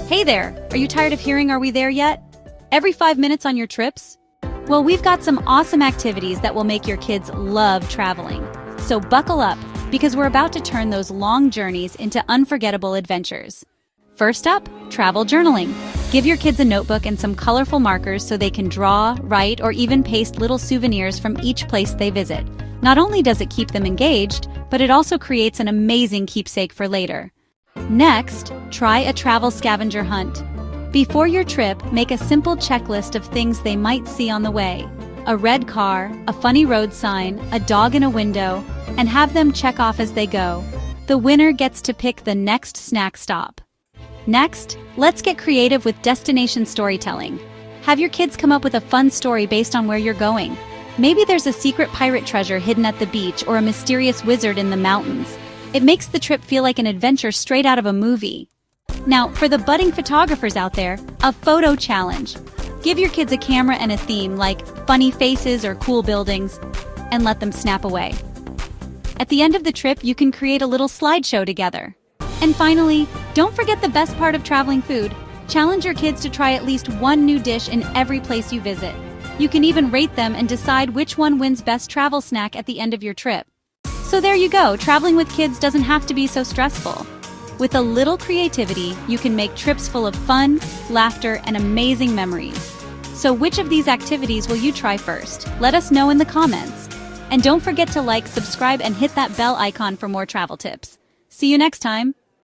Hey there, are you tired of hearing "Are we there yet?" every 5 minutes on your trips? Well, we've got some awesome activities that will make your kids love traveling. So buckle up, because we're about to turn those long journeys into unforgettable adventures. First up, travel journaling. Give your kids a notebook and some colorful markers so they can draw, write, or even paste little souvenirs from each place they visit. Not only does it keep them engaged, but it also creates an amazing keepsake for later. Next, try a travel scavenger hunt. Before your trip, make a simple checklist of things they might see on the way. A red car, a funny road sign, a dog in a window, and have them check off as they go. The winner gets to pick the next snack stop. Next, let's get creative with destination storytelling. Have your kids come up with a fun story based on where you're going. Maybe there's a secret pirate treasure hidden at the beach or a mysterious wizard in the mountains. It makes the trip feel like an adventure straight out of a movie. Now, for the budding photographers out there, a photo challenge. Give your kids a camera and a theme like funny faces or cool buildings, and let them snap away. At the end of the trip, you can create a little slideshow together. And finally, don't forget the best part of traveling food. Challenge your kids to try at least one new dish in every place you visit. You can even rate them and decide which one wins best travel snack at the end of your trip. So there you go, traveling with kids doesn't have to be so stressful. With a little creativity, you can make trips full of fun, laughter, and amazing memories. So which of these activities will you try first? Let us know in the comments. And don't forget to like, subscribe, and hit that bell icon for more travel tips. See you next time!